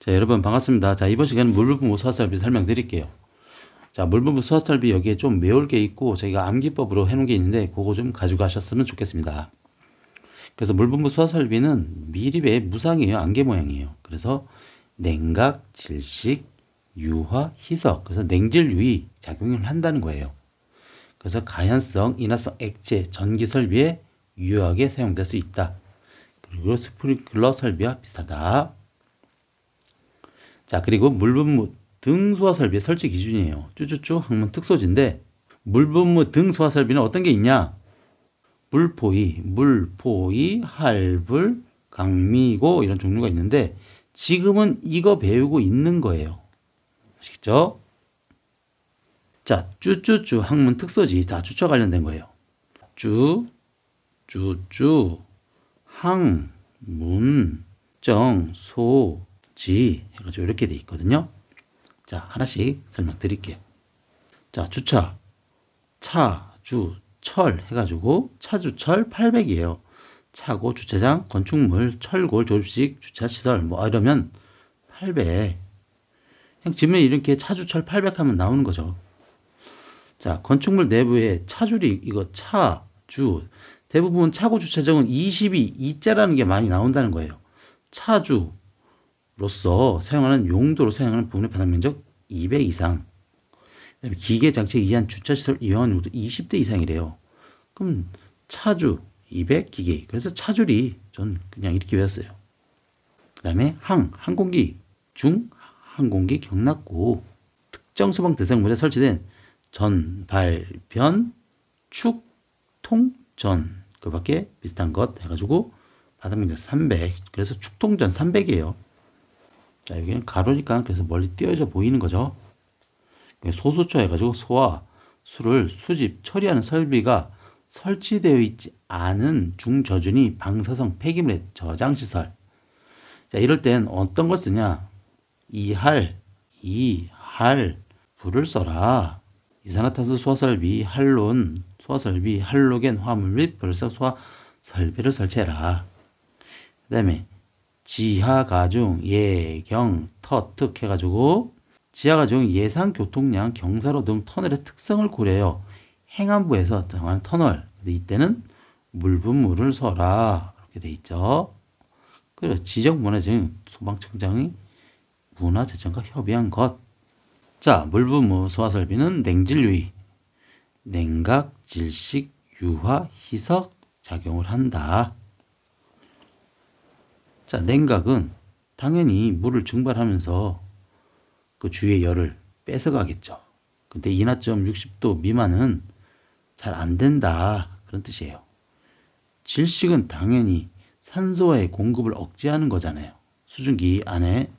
자, 여러분 반갑습니다. 자, 이번 시간은 물분부 수화설비 설명드릴게요. 자, 물분부 수화설비 여기에 좀 외울 게 있고 저희가 암기법으로 해놓은 게 있는데 그거 좀 가져가셨으면 좋겠습니다. 그래서 물분부 수화설비는 미립의 무상이에요. 안개 모양이에요. 그래서 냉각, 질식, 유화, 희석, 그래서 냉질, 유의 작용을 한다는 거예요. 그래서 가연성, 인화성 액체, 전기 설비에 유효하게 사용될 수 있다. 그리고 스프링클러 설비와 비슷하다. 자, 그리고 물분무 등수화 설비의 설치 기준이에요. 쭈쭈쭈 학문 특소지인데 물분무 등수화 설비는 어떤 게 있냐? 물포이, 할불, 강미고 이런 종류가 있는데 지금은 이거 배우고 있는 거예요. 아시겠죠? 자, 쭈쭈쭈 학문 특소지. 자, 쭈쭈 관련된 거예요. 쭈쭈 학문 정소지 해가지고 이렇게 돼 있거든요. 자, 하나씩 설명드릴게요. 자, 주차, 차주, 철 해가지고 차주철 800이에요. 차고, 주차장, 건축물, 철골, 조립식, 주차시설 뭐 이러면 800. 그냥 지문에 이렇게 차주철 800 하면 나오는 거죠. 자, 건축물 내부에 차줄이 이거 차주 대부분 차고 주차장은 20이 2자라는 게 많이 나온다는 거예요. 차주로서 사용하는 용도로 사용하는 부분의 바닥 면적 200 이상. 그다음에 기계 장치에 의한 주차시설 이용한 용도 20대 이상이래요. 그럼 차주 200 기계. 그래서 차줄이 전 그냥 이렇게 외웠어요. 그다음에 항공기 중 항공기 경납고 특정 소방 대상물에 설치된 전발변 축 통전 그밖에 비슷한 것 해가지고 바닥 면적 300. 그래서 축통전 300이에요. 자, 여기는 가로니까 그래서 멀리 띄어져 보이는 거죠. 소수초 해가지고 소와 수를 수집 처리하는 설비가 설치되어 있지 않은 중저준위 방사성 폐기물의 저장시설. 자, 이럴 땐 어떤 걸 쓰냐? 이할 불을 써라. 이산화탄소 소화설비, 할론 소화설비, 할로겐 화물 및 불sắc 소화설비를 설치해라. 그 다음에 지하가중, 예경, 터특 해가지고 지하가중 예상 교통량, 경사로 등 터널의 특성을 고려해요. 행안부에서 정하는 터널. 이때는 물분무를 써라. 이렇게 돼 있죠. 그리고 지적문화재는 소방청장이 문화재청과 협의한 것. 자, 물분무 소화설비는 냉질유의, 냉각, 질식, 유화, 희석 작용을 한다. 자, 냉각은 당연히 물을 증발하면서 그 주위의 열을 뺏어가겠죠. 근데 인하점 60도 미만은 잘 안 된다. 그런 뜻이에요. 질식은 당연히 산소와의 공급을 억제하는 거잖아요. 수증기 안에.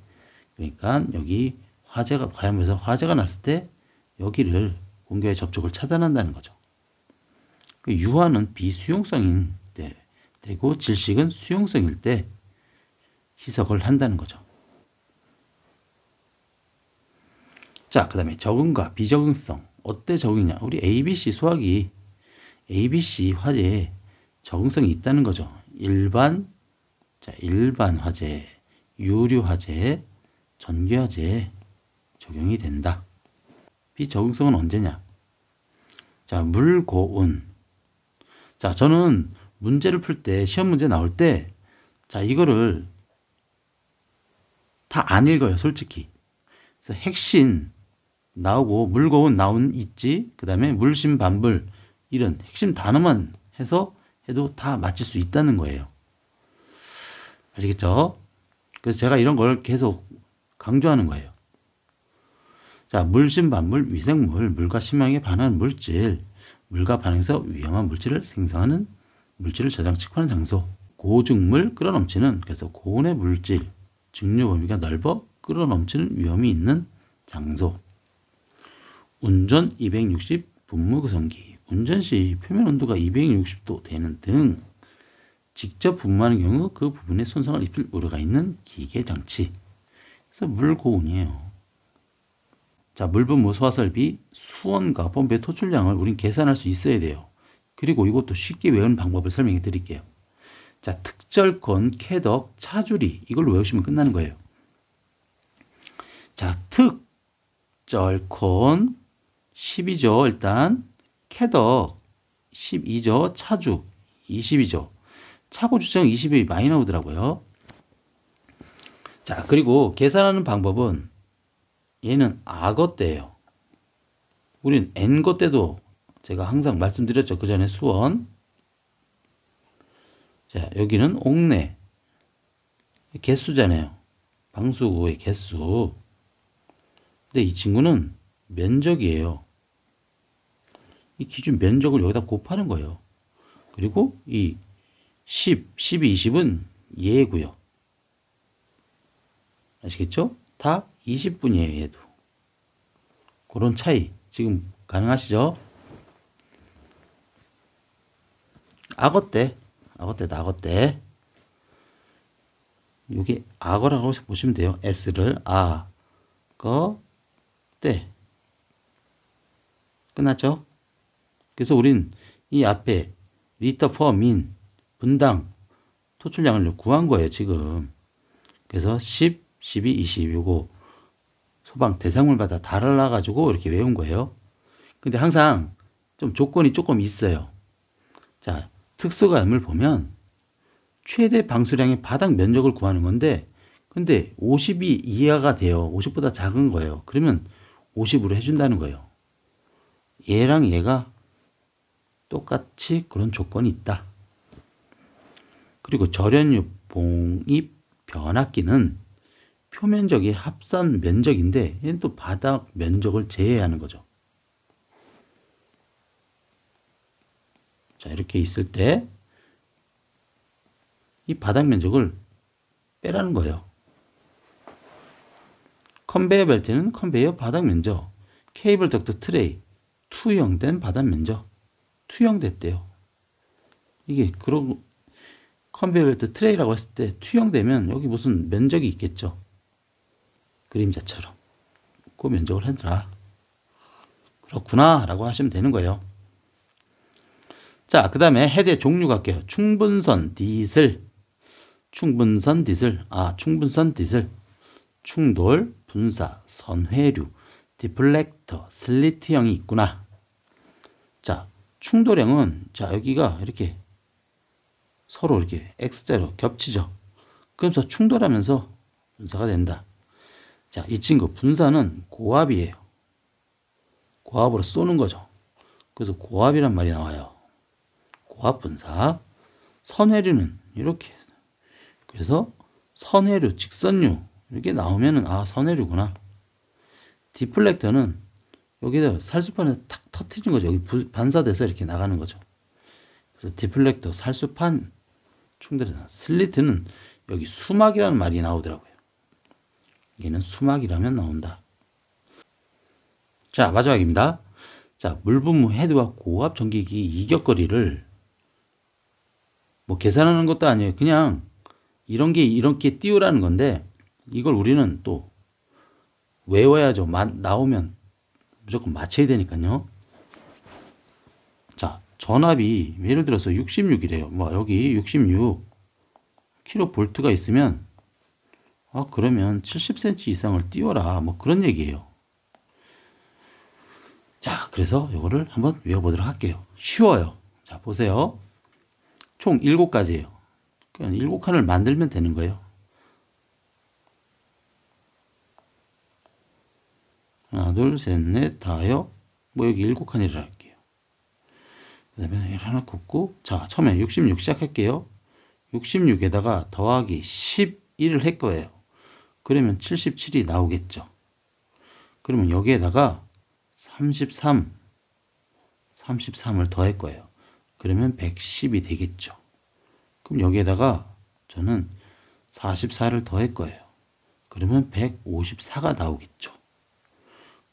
그러니까 여기 화재가 과연에서 화재가 났을 때 여기를 공기와의 접촉을 차단한다는 거죠. 유화는 비수용성인 때 되고 질식은 수용성일 때 희석을 한다는 거죠. 자, 그 다음에 적응과 비적응성. 어때 적응이냐? 우리 ABC 수학이 ABC 화재에 적응성이 있다는 거죠. 일반 화재, 유류 화재, 전기 화재에 적용이 된다. 비적응성은 언제냐? 자, 물고운. 자, 저는 문제를 풀 때, 시험 문제 나올 때, 자, 이거를 다 안 읽어요, 솔직히. 그래서 핵심 나오고, 물고운 있지, 그 다음에 물심, 반불, 이런 핵심 단어만 해서 해도 다 맞힐 수 있다는 거예요. 아시겠죠? 그래서 제가 이런 걸 계속 강조하는 거예요. 자, 물심, 반물, 위생물, 물과 심하게 반응하는 물질, 물과 반응해서 위험한 물질을 생성하는 물질을 저장 칙하는 장소, 고증물, 끌어넘치는, 그래서 고온의 물질, 증류 범위가 넓어 끌어넘치는 위험이 있는 장소, 운전 260 분무 구성기, 운전 시 표면 온도가 260도 되는 등 직접 분무하는 경우 그 부분에 손상을 입힐 우려가 있는 기계 장치. 그래서 물고운이에요. 자, 물분무 소화설비 수원과 펌프의 토출량을 우린 계산할 수 있어야 돼요. 그리고 이것도 쉽게 외우는 방법을 설명해 드릴게요. 자, 특절권, 캐덕, 차주리 이걸로 외우시면 끝나는 거예요. 자, 특절콘 12조 일단, 캐덕 12조, 차주 22조, 차고주청 20이 많이 나오더라고요. 자, 그리고 계산하는 방법은 얘는 악어 때예요. 우린 n거 때도 제가 항상 말씀드렸죠. 그 전에 수원. 자, 여기는 옥내. 개수잖아요. 방수구의 개수. 근데 이 친구는 면적이에요. 이 기준 면적을 여기다 곱하는 거예요. 그리고 이 10, 12, 20은 얘고요. 아시겠죠? 다 20분이에요, 얘도. 그런 차이 지금 가능하시죠? 악어때, 악어때다, 악어때. 이게 악어라고 보시면 돼요. S를 악어 때. 끝났죠? 그래서 우린 이 앞에 리터 퍼 민 분당 토출량을 구한 거예요, 지금. 그래서 10, 12, 20 요거 소방 대상물마다 달라가지고 이렇게 외운 거예요. 근데 항상 좀 조건이 조금 있어요. 자, 특수감을 보면 최대 방수량의 바닥 면적을 구하는 건데, 근데 50이 이하가 돼요. 50보다 작은 거예요. 그러면 50으로 해준다는 거예요. 얘랑 얘가 똑같이 그런 조건이 있다. 그리고 절연유 봉입 변압기는 표면적이 합산 면적인데 얘는 또 바닥 면적을 제외하는 거죠. 자, 이렇게 있을 때 이 바닥 면적을 빼라는 거예요. 컨베이어 벨트는 컨베이어 바닥 면적, 케이블 덕트 트레이 투영된 바닥 면적, 투영됐대요. 이게 그런 컨베이어 벨트 트레이라고 했을 때 투영되면 여기 무슨 면적이 있겠죠. 그림자처럼 그 면적을 해라. 그렇구나 라고 하시면 되는 거예요. 자, 그 다음에 헤드의 종류가 할게요. 충분선 디슬, 충분선 디슬, 충분선 디슬, 충돌, 분사, 선회류, 디플렉터, 슬리트형이 있구나. 자, 충돌형은 자, 여기가 이렇게 서로 이렇게 X자로 겹치죠. 그러면서 충돌하면서 분사가 된다. 자, 이 친구 분사는 고압이에요. 고압으로 쏘는 거죠. 그래서 고압이란 말이 나와요. 고압 분사. 선회류는 이렇게. 그래서 선회류, 직선류 이렇게 나오면은 선회류구나. 디플렉터는 여기다 살수판에 탁 터트리는 거죠. 여기 반사돼서 이렇게 나가는 거죠. 그래서 디플렉터, 살수판 충돌해서. 슬리트는 여기 수막이라는 말이 나오더라고요. 얘는 수막이라면 나온다. 자, 마지막입니다. 자, 물분무 헤드와 고압 전기기 이격거리를 뭐 계산하는 것도 아니에요. 그냥 이런 게 이렇게 띄우라는 건데 이걸 우리는 또 외워야죠. 나오면 무조건 맞춰야 되니까요. 자, 전압이 예를 들어서 66이래요. 뭐 여기 66 킬로볼트가 있으면 그러면 70cm 이상을 띄워라. 뭐 그런 얘기예요. 자, 그래서 이거를 한번 외워보도록 할게요. 쉬워요. 자, 보세요. 총 7가지예요. 그냥 7칸을 만들면 되는 거예요. 하나, 둘, 셋, 넷, 다요. 뭐 여기 7칸이라 할게요. 그 다음에 하나 긋고, 자, 처음에 66 시작할게요. 66에다가 더하기 11을 할 거예요. 그러면 77이 나오겠죠. 그러면 여기에다가 33을 더할 거예요. 그러면 110이 되겠죠. 그럼 여기에다가 저는 44를 더할 거예요. 그러면 154가 나오겠죠.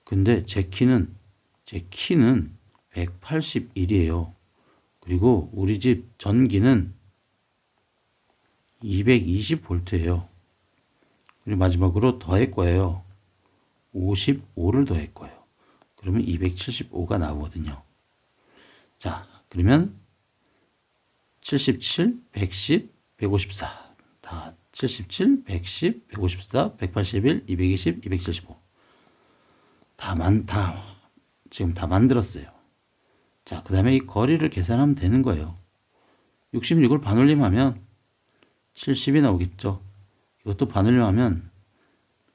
근데 제 키는 181이에요. 그리고 우리 집 전기는 220V예요. 그리고 마지막으로 더할 거예요. 55를 더할 거예요. 그러면 275가 나오거든요. 자, 그러면 77, 110, 154 다 77, 110, 154, 181, 220, 275. 지금 다 만들었어요. 자, 그 다음에 이 거리를 계산하면 되는 거예요. 66을 반올림하면 70이 나오겠죠. 이것도 반올림하면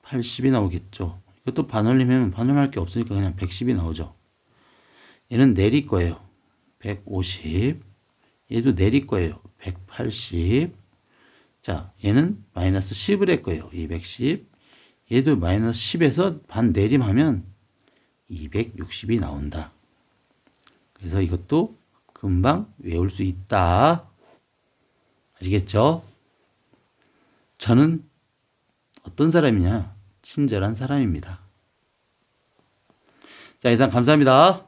80이 나오겠죠. 이것도 반올림하면 반올림할 게 없으니까 그냥 110이 나오죠. 얘는 내릴 거예요. 150. 얘도 내릴 거예요. 180. 자, 얘는 마이너스 10을 할 거예요. 210. 얘도 마이너스 10에서 반 내림하면 260이 나온다. 그래서 이것도 금방 외울 수 있다. 아시겠죠? 저는 어떤 사람이냐? 친절한 사람입니다. 자, 이상 감사합니다.